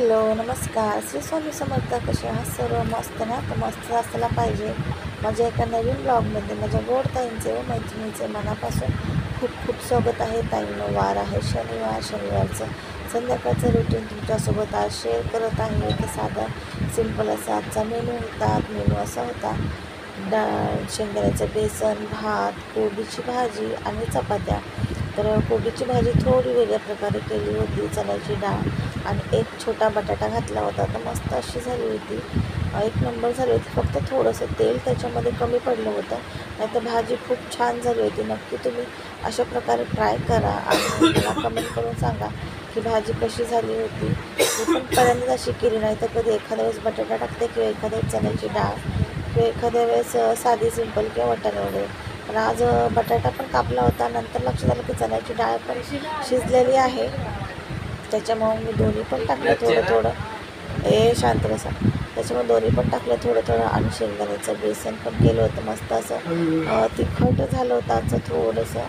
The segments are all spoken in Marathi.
हॅलो नमस्कार. श्री स्वामी समर्थ. कसे आहात सर्व? मस्त ना? तर मस्त असला पाहिजे. माझ्या एका नवीन ब्लॉगमध्ये माझ्या गोड ताईंचे व मैत्रिणीचे मनापासून खूप खूप स्वागत आहे. ताईंनो, वार आहे शनिवारचं संध्याकाळचं रुटीन तुमच्यासोबत आज शेअर करत आहे. एक साधा सिंपल असा आजचा मेनू असा होता: डाळ, शेंगदाण्याचं बेसन, भात, कोबीची भाजी आणि चपात्या. तर कोबीची भाजी थोडी वेगळ्या प्रकारे केली होती, चण्याची डाळ आणि एक छोटा बटाटा घातला होता. तर मस्त अशी झाली होती, एक नंबर झाली होती. फक्त थोडंसं तेल त्याच्यामध्ये कमी पडलं होतं, नाही तर भाजी खूप छान झाली होती. नक्की तुम्ही अशा प्रकारे ट्राय करा आणि मला कमेंट करून सांगा की भाजी कशी झाली होती. मी पण पहिल्यांदाच अशी केली, नाही तर कधी एखाद्या वेळेस बटाटा टाकते किंवा एखाद्या वेळेस चण्याची डाळ किंवा एखाद्या वेळेस साधी सिंपल किंवा वाटाणे वगैरे. पण आज बटाटा पण कापला होता. नंतर लक्षात आलं की चण्याची डाळ पण शिजलेली आहे, त्याच्यामुळं मी दोन्ही पण टाकलं थोडं शांत बसा. त्याच्यामुळे दोन्ही पण टाकलं थोडं आणि शेंगदाण्याचं बेसन पण केलं होतं. मस्त असं तिखट झालं होतं आजचं थोडंसं.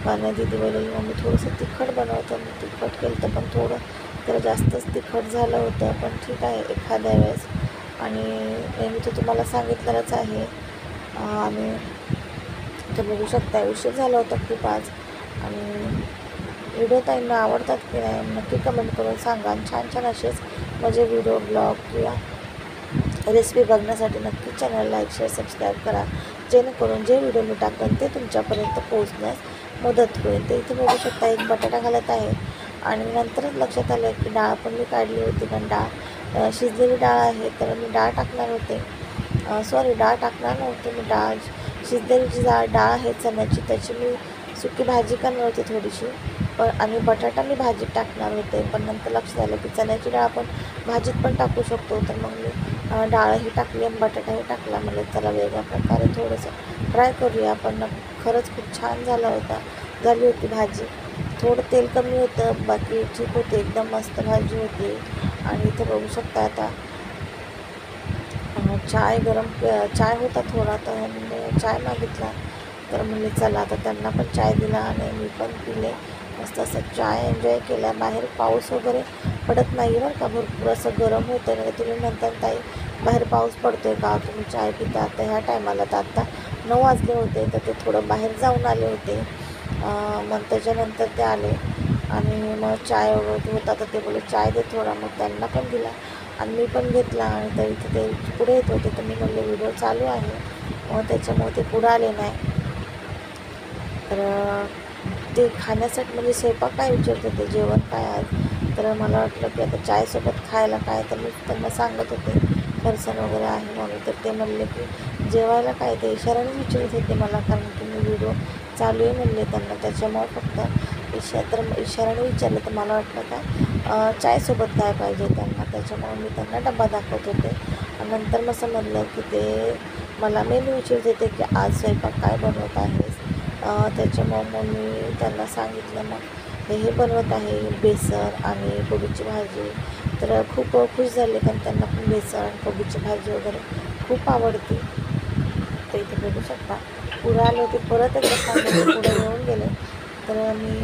कारण दिदी बोलली मम्मी थोडंसं तिखट बनवतं, मी तिखट केलं तर पण थोडं तर जास्तच तिखट झालं होतं. पण ठीक आहे एखाद्या वेळेस, आणि नेहमी तर तुम्हाला सांगितलेलंच आहे. आणि तर बघू शकता उशीर झाला होता खूप आज. आणि व्हिडिओ ताईंना आवडतात की नाही नक्की कमेंट करून सांगा. आणि छान असेच माझे व्हिडिओ, ब्लॉग किंवा रेसिपी बघण्यासाठी नक्की चॅनल लाईक, शेअर, सबस्क्राईब करा, जेणेकरून जे व्हिडिओ मी टाकेन ते तुमच्यापर्यंत पोहोचण्यास मदत होईल. तर इथे बघू शकता एक बटाटा घालत आहे. आणि नंतरच लक्षात आलं की डाळ पण मी काढली होती, पण डाळ शिजलेली डाळ आहे. तर मी डाळ टाकणार होते, डाळ टाकणार नव्हते मी. डाळ शिजलेली जी डाळ आहे चण्याची, त्याची मी सुकी भाजी करणार होती थोडीशी. पण आणि बटाटा मी भाजीत टाकणार होते, पण नंतर लक्षात आलं की चण्याची डाळ आपण भाजीत पण टाकू शकतो. तर मग मी डाळही टाकली आणि बटाटाही टाकला. म्हणजे चला वेगळ्या प्रकारे थोडंसं ट्राय करूया. पण खरंच खूप छान झाली होती भाजी. थोडं तेल कमी होतं, बाकी ठीक होते, एकदम मस्त भाजी होती. आणि इथे बघू शकता आता चाय होता थोडा, तर मी चाय मागितला. तर म्हणले चला आता त्यांना पण चाय दिला आणि मी पण पिले. मस्त असं चाय एन्जॉय केला. बाहेर पाऊस वगैरे पडत नाही बरं का, भरपूर असं गरम होतं. म्हणजे तुम्ही म्हणता ताई बाहेर पाऊस पडतो आहे का, तुम्ही चाय पिता? आता ह्या टायमाला तर आत्ता 9 वाजले होते, तर ते थोडं बाहेर जाऊन आले होते. मग त्याच्यानंतर ते आले आणि मग चाय वगैरे होता, तर ते बोलले चाय दे थोडा. मग त्यांना पण दिला आणि मी पण घेतला. आणि तर इथे ते पुढे येत होते, तर मी म्हणले व्हिडिओ चालू आहे, मग त्याच्यामुळे ते पुढं आले नाही. तर ते खाण्यासाठी म्हणजे स्वयंपाक काय विचारत होते, जेवण काय आहे. तर मला वाटलं की आता चायसोबत खायला काय, तर मी त्यांना सांगत होते फरसाण वगैरे आहे म्हणून. तर ते म्हणले की जेवायला काय, ते इशाऱ्याने विचारत होते मला, कारण की मी व्हिडिओ चालू आहे म्हणले त्यांना. त्याच्यामुळे फक्त इशाऱ्याने विचारलं. तर मला वाटलं का चायसोबत काय पाहिजे त्यांना, त्याच्यामुळे मी त्यांना डबा दाखवत होते. आणि नंतर मग समजलं की ते मला मेनू विचारत होते की आज स्वयंपाक काय बनवत आहेस. त्याच्यामुळे मग मी त्यांना सांगितलं मग हे बनवत आहे बेसन आणि कोबीची भाजी. तर खूप खुश झाले, कारण त्यांना पण बेसन कोबीची भाजी वगैरे खूप आवडते. तर इथे बघू शकता पुढे आले होते, परत एकदा सांगितलं, पुढे येऊन गेले. तर मी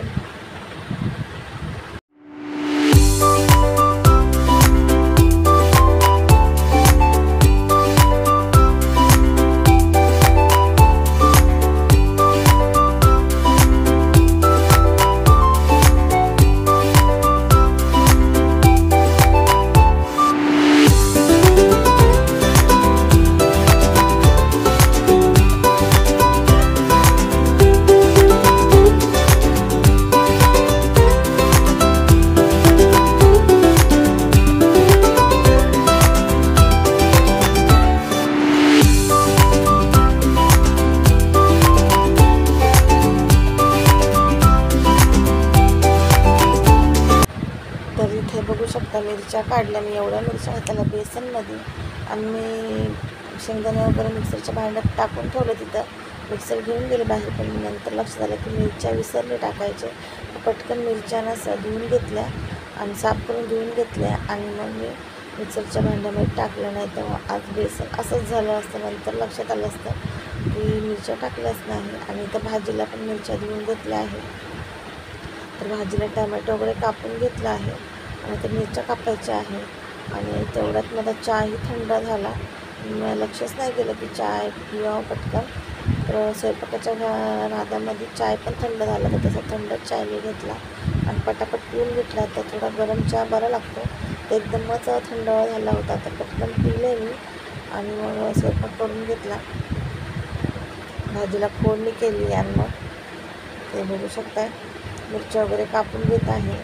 बघू शकता मिरच्या काढल्या मी. एवढ्या मिरच्या आहेत त्याला बेसनमध्ये. आणि मी शेंगदाणे वगैरे मिक्सरच्या भांड्यात टाकून ठेवलं तिथं. मिक्सर घेऊन गेले बाहेर, पण नंतर लक्षात आलं की मिरच्या विसरले टाकायचे. पटकन मिरच्यानं धुवून घेतल्या आणि साफ करून धुवून घेतल्या आणि मग मी मिक्सरच्या भांड्यामध्ये टाकलं. नाही तर आज बेसन असंच झालं असतं. नंतर लक्षात आलं असतं की मिरच्या टाकल्याच नाही. आणि इथं भाजीला पण मिरच्या धुवून घेतल्या आहे. तर भाजीला टमॅटो वगैरे कापून घेतला आहे आता मिरच्या कापायच्या आहे. आणि तेवढ्यात माझा चहाही थंड झाला. मी लक्षच नाही केलं की चाय पिवावं पटकन. तर स्वयंपाकाच्या नादामध्ये चाय पण थंड झाला, तर तसा थंडच चाय मी घेतला आणि पटापट पिऊन घेतला. तर थोडा गरम चहा बरा लागतो. तर एकदमच थंड झाला होता, तर पटकन पिले मी आणि मग स्वयंपाक करून घेतला. भाजीला फोडणी केली आणि मग ते बघू शकताय मिरची वगैरे कापून घेत आहे.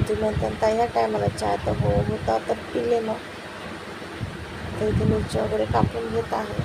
तुम्ही म्हणता ह्या टायमाला चहा तर होता तर पिले. मग तर इथे मिरची वगैरे कापून घेत आहे.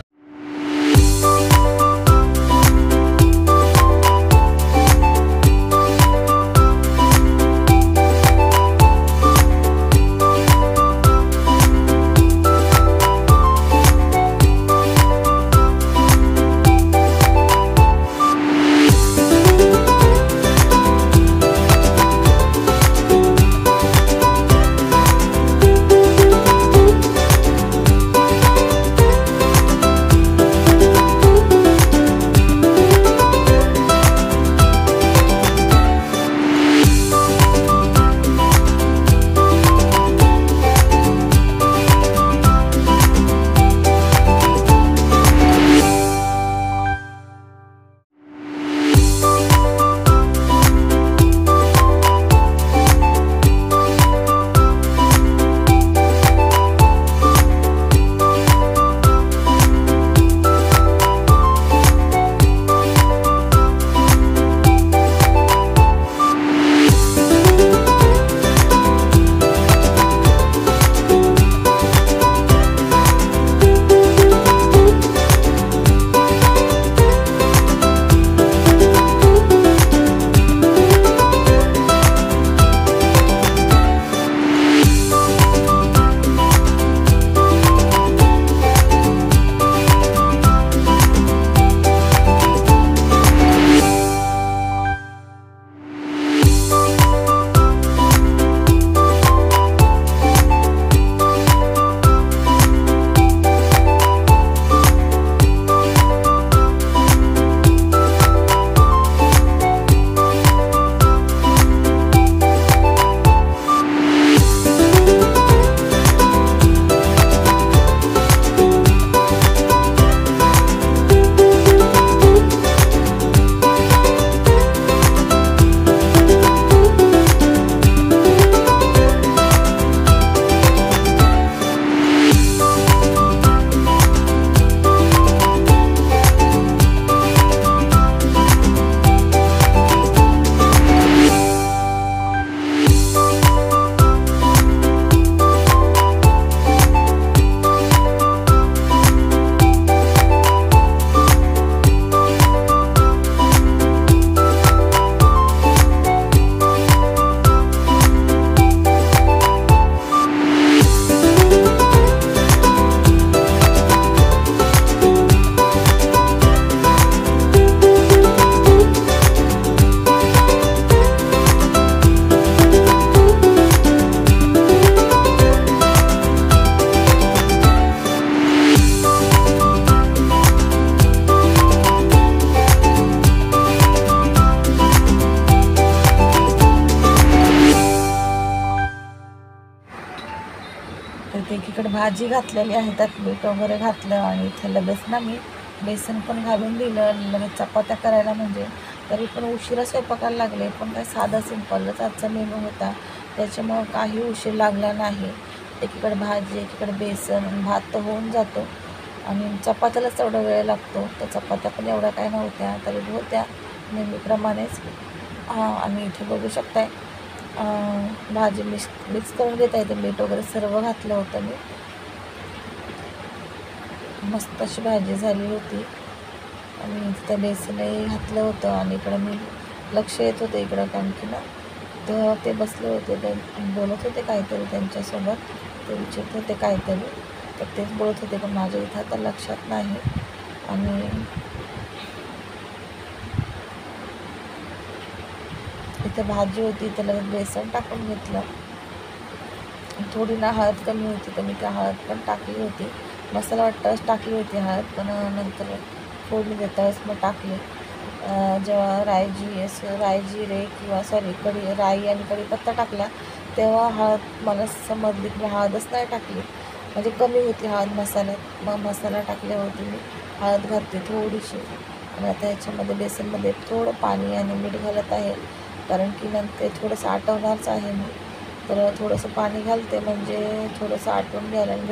तर एकीकडे भाजी घातलेली आहे, त्यात मीठ वगैरे घातलं आणि इथे लगेच ना मी बेसन पण घालून दिलं लगेच चपात्या करायला. म्हणजे तरी पण उशिरा स्वयंपाकाला लागले, पण काय साधा सिंपलच आजचा मेनू होता, त्याच्यामुळं काही उशीर लागला नाही. एकीकडे भाजी एकीकडे बेसन भात तर होऊन जातो आणि चपात्यालाच तेवढा वेळ लागतो. तर चपात्या पण एवढ्या काय नव्हत्या, तरी होत्या नेहमीप्रमाणेच. आणि इथे बघू शकताय भाजी मिक्स करून घेता येते. मीठ वगैरे सर्व घातलं होतं मी. मस्त अशी भाजी झाली होती आणि तिथं बेसनही घातलं होतं. आणि इकडं मी लक्ष येत होते इकडं, कारण की ना तर ते बसले होते, ते बोलत होते काहीतरी त्यांच्यासोबत, ते विचारत होते काहीतरी, तर तेच बोलत होते, पण माझ्या इथं आता लक्षात नाही. आणि इथं भाजी होती, त्याला बेसन टाकून घेतलं. थोडी ना हळद कमी होती, तर मी त्या हळद पण टाकली होती. मसाला वाटताच टाकली होती हळद, पण नंतर फोडणी देताच मग टाकली. जेव्हा राई जिरे किंवा राई आणि कढीपत्ता टाकला तेव्हा हळद मला समजली की हळदच नाही टाकली, म्हणजे कमी होती हळद मसाल्यात. मग मसाला टाकल्यावरती मी हळद घातली थोडीशी. आणि आता ह्याच्यामध्ये बेसनमध्ये थोडं पाणी आणि मीठ घालत आहे, कारण की नंतर थोडंसं आटवणारच आहे मी. तर थोडंसं पाणी घालते म्हणजे थोडंसं आटवून घ्यायला. आणि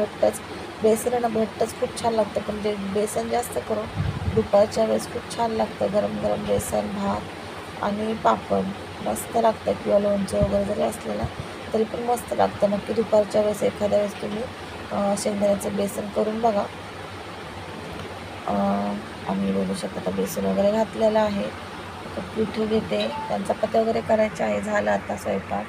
बेसन घट्टच खूप छान लागतं, पण बेसन जास्त करून दुपारच्या वेळेस खूप छान लागतं. गरम गरम बेसन भात आणि पापड मस्त लागतं, किंवा लोणचं वगैरे जरी असलं ना तरी पण मस्त लागतं. नक्की दुपारच्या वेळेस एखाद्या वेळेस तुम्ही शेंगदाण्याचं बेसन करून बघा. आम्ही बघू शकता बेसन वगैरे घातलेलं आहे. आता पीठ घेते, त्यांचा चपात्या वगैरे करायच्या आहे. झालं आता स्वयंपाक.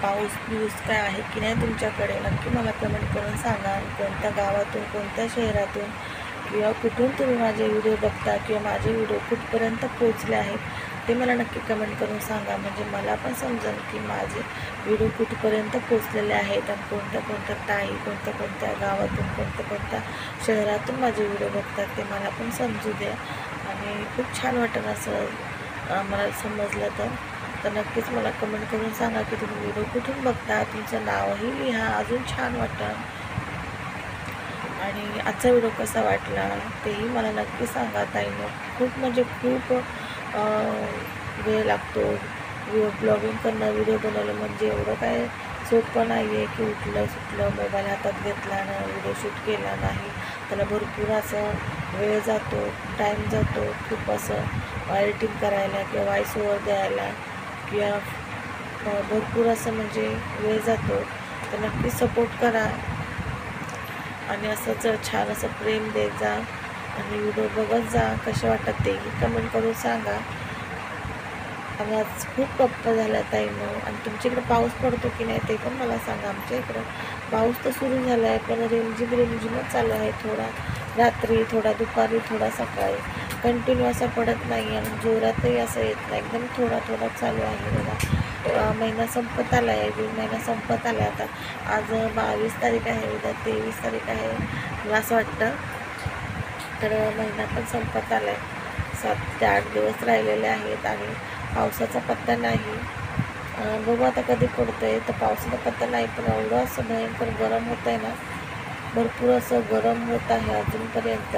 पाऊस काय आहे की नाही तुमच्याकडे, नक्की मला कमेंट करून सांगा. कोणत्या गावातून, कोणत्या शहरातून किंवा कुठून तुम्ही माझे व्हिडिओ बघता किंवा माझे व्हिडिओ कुठपर्यंत पोचले आहेत ते मला नक्की कमेंट करून सांगा. म्हणजे मला पण समजेल की माझे व्हिडिओ कुठपर्यंत पोचलेले आहेत आणि कोणत्या कोणत्या ताई, कोणत्या कोणत्या गावातून, कोणत्या कोणत्या शहरातून माझे व्हिडिओ बघतात ते मला पण समजू द्या. आणि खूप छान वाटेल असं मला समजलं तर नक्कीच मला कमेंट करून सांगा की तुम्ही व्हिडिओ कुठून बघता, तुमचं नावही लिहा, अजून छान वाटेल. आणि आजचा व्हिडिओ कसा वाटला तेही मला नक्की सांगा ताईंनो. खूप म्हणजे खूप वेळ लागतो ब्लॉगिंग करणं, व्हिडिओ बनवलं म्हणजे एवढं काय सोपं नाही आहे की उठलं सुटलं मोबाईल हातात घेतला ना व्हिडिओ शूट केला नाही. त्याला भरपूर असं वेळ जातो, टाईम जातो खूप असं एडिटिंग करायला किंवा व्हॉइस ओव्हर द्यायला किंवा भरपूर असं म्हणजे वेळ जातो. तर नक्की सपोर्ट करा आणि असंच छान असं प्रेम देत जा आणि व्हिडिओ बघत जा. कसे वाटतात तेही कमेंट करून सांगा. आणि आज खूप गप्पा झाल्या ताईंनो. आणि तुमच्याकडे पाऊस पडतो की नाही ते पण मला सांगा. आमच्या इकडं पाऊस तर सुरू झाला आहे, पण रिमझिमच चालू आहे. थोडा रात्री, थोडा दुपारी, थोडा सकाळी, कंटिन्यू असा पडत नाही आणि जोरातही असं येत नाही, एकदम थोडा थोडा चालू आहे बघा. महिना संपत आला आहे, जून महिना संपत आला आहे. आता आज 22 तारीख आहे, उद्या 23 तारीख आहे मला असं वाटतं. तर महिना पण संपत आला आहे. 7 ते 8 दिवस राहिलेले आहेत आणि पावसाचा पत्ता नाही. बघू आता कधी पडतो आहे. तर पावसाचा पत्ता नाही, पण एवढं असं भयंकर गरम होत आहे ना, भरपूर असं गरम होत आहे अजूनपर्यंत.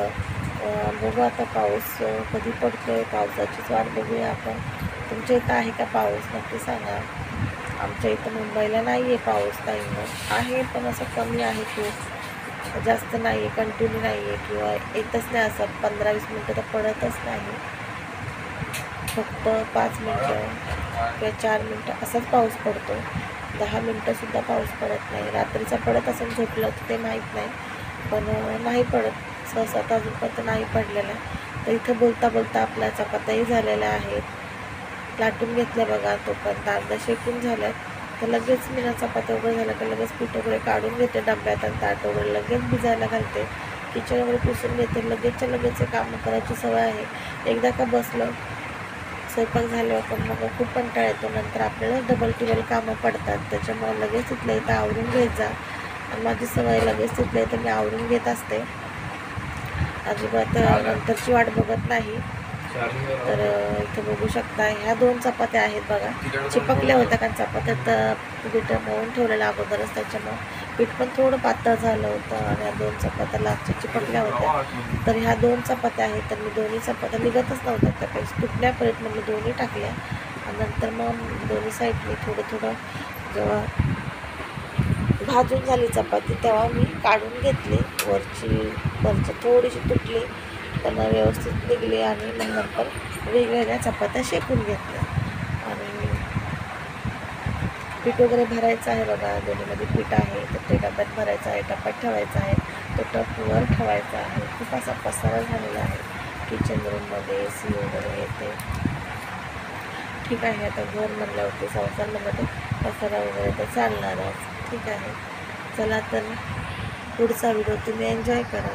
बघू आता पाऊस कधी पडतो आहे, पावसाचीच वाट बघूया आपण. तुमच्या इथं आहे का पाऊस नक्की सांगा. आमच्या इथं मुंबईला नाही आहे पाऊस ताईंनो. आहे पण असं कमी आहे, खूप जास्त नाही आहे, कंटिन्यू नाही आहे किंवा येतच नाही. असं 15-20 मिनटं तर पडतच नाही, फक्त 5 मिनटं किंवा 4 मिनटं असाच पाऊस पडतो. 10 मिनटंसुद्धा पाऊस पडत नाही. रात्रीचा पडत असेल झोपलं तर ते माहीत नाही, पण नाही पडत सहसा तर अजूनपर्यंत नाही पडलेला. तर इथं बोलता बोलता आपल्या चपात्याही झालेल्या आहेत, लाटून घेतल्या बघा. तोपर्यंत अर्धा शेकून झाल्यात. तर लगेच मी ना चपात्या वगैरे झालं का लगेच पीठ वगैरे काढून घेते डब्यात आणि ताट वगैरे लगेच भिजायला घालते. किचन वगैरे पुसून घेते. लगेचच्या लगेच हे कामं करायची सवय आहे. एकदा का बसलं स्वयंपाक झाल्यावर पण मग खूप कंटाळा येतो. नंतर आपल्याला डबल टिबल कामं पडतात. त्याच्यामुळे लगेच तिथल्या इथं आवरून घ्यायचा. आणि माझी सवय लगेच तिथल्या इथं मी आवरून घेत असते. अजिबात नंतरची वाट बघत नाही. तर इथं बघू शकता ह्या 2 चपात्या आहेत बघा. चिपकल्या होत्या कारण चपात्यात पीठ मळून ठेवलेलं अगोदरच, त्याच्यामुळं पीठ पण थोडं पातळ झालं होतं आणि ह्या 2 चपात्या लास्टच्या चिपकल्या होत्या. तर ह्या 2 चपात्या आहेत. तर मी दोन्ही चपात्या निघतच नव्हत्या त्यापेक्षा तुटल्या परत मग मी दोन्ही टाकल्या आणि नंतर मग दोन्ही साईडनी थोडं जेव्हा भाजून झाली चपाती तेव्हा मी काढून घेतली. वरची थोडीशी तुटली, त्यांना व्यवस्थित निघली आणि मग नंतर वेगवेगळ्या चपात्या शेकून घेतल्या. आणि पीठ वगैरे भरायचं आहे बघा. दोन्हीमध्ये पीठ आहे तर ते डब्यात भरायचं आहे, टपात ठेवायचा आहे, तो टप वर ठेवायचा आहे. खूप असा पसारा झालेला आहे किचन रूममध्ये. AC वगैरे येते. ठीक आहे, आता घर म्हणल्यावरती संसार म्हणलं पसारा वगैरे तर चालणारच. ठीक आहे, चला तर पुढचा व्हिडिओ तुम्ही एन्जॉय करा.